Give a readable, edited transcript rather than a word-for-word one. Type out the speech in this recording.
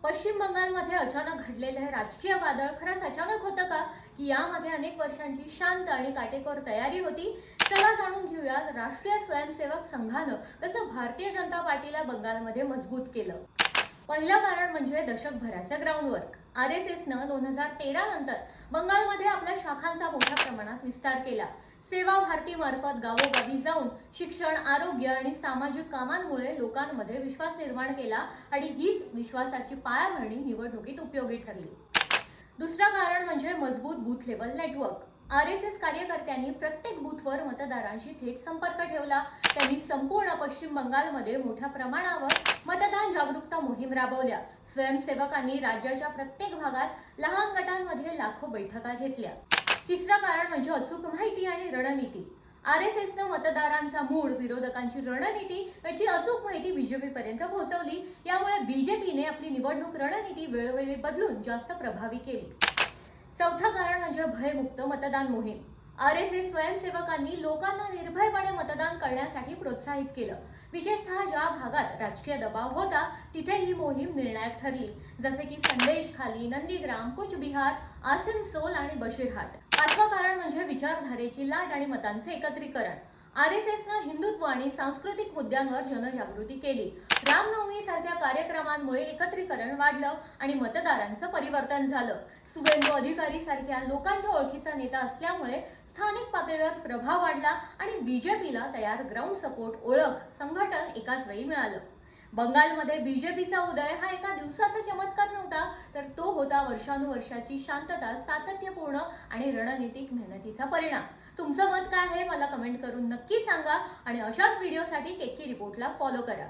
पश्चिम बंगालमध्ये अचानक घडलेले हे राजकीय वादळ खरंच अचानक होतं का, की यामध्ये अनेक वर्षांची शांत आणि काटेकोर तयारी होती? चला जाणून घेऊया राष्ट्रीय स्वयंसेवक संघानं कसं भारतीय जनता पार्टीला बंगालमध्ये मजबूत केलं. पहिलं कारण म्हणजे दशकभराचं ग्राउंडवर्क. RSSनं 2013 नंतर बंगालमध्ये आपल्या शाखांचा मोठ्या प्रमाणात विस्तार केला. सेवा भारती मार्फत गावोगावी जाऊन शिक्षण, आरोग्य आणि सामाजिक कामांमुळे लोकांमध्ये विश्वास निर्माण केला आणि हीच विश्वासाची पायाभरणी निवडणुकीत उपयोगी ठरली. दुसरं कारण म्हणजे मजबूत बूथ लेवल नेटवर्क. RSS कार्यकर्त्यांनी प्रत्येक बूथवर मतदारांशी थेट संपर्क ठेवला. त्यांनी संपूर्ण पश्चिम बंगालमध्ये मोठ्या प्रमाणावर मतदान जागरूकता मोहीम राबवल्या. स्वयंसेवकांनी राज्याच्या प्रत्येक भागात लहान गटांमध्ये लाखो बैठका घेतल्या. तिसरं कारण म्हणजे अचूक माहिती आणि रणनीती. RSSनं मतदारांचा मूड, विरोधकांची रणनीती याची अचूक माहिती BJP पर्यंत पोहोचवली. यामुळे BJPने आपली निवडणूक रणनीती वेळोवेळी बदलून जास्त प्रभावी केली. चौथं कारण म्हणजे भयमुक्त मतदान मोहीम. RSS स्वयंसेवकांनी लोकांना निर्भयपणे मतदान करण्यासाठी प्रोत्साहित केलं. विशेषतः ज्या भागात राजकीय दबाव होता तिथे ही मोहीम निर्णायक ठरली, जसे की संदेशखाली, नंदीग्राम, कुचबिहार, आसनसोल आणि बशीरहाट. पाचवं कारण म्हणजे विचारधारेची लाट आणि मतांचे एकत्रीकरण. RSSनं हिंदुत्व आणि सांस्कृतिक मुद्द्यांवर जनजागृती केली. रामनवमी सारख्या कार्यक्रमांमुळे एकत्रीकरण वाढलं आणि मतदारांचं परिवर्तन झालं. सुवेंदू अधिकारी सारख्या लोकांच्या ओळखीचा नेता असल्यामुळे स्थानिक पातळीवर प्रभाव वाढला आणि BJPला तयार ग्राउंड सपोर्ट, ओळख, संघटन एकाच वेळी मिळालं. बंगालमध्ये BJPचा उदय हा एका दिवसाचा चमत्कार नव्हता, तर तो होता वर्षानुवर्षाची शांतता, सातत्यपूर्ण आणि रणनीतिक मेहनतीचा परिणाम. तुमचं मत काय आहे मला कमेंट करून नक्की सांगा आणि अशाच व्हिडिओसाठी केकी रिपोर्टला फॉलो करा.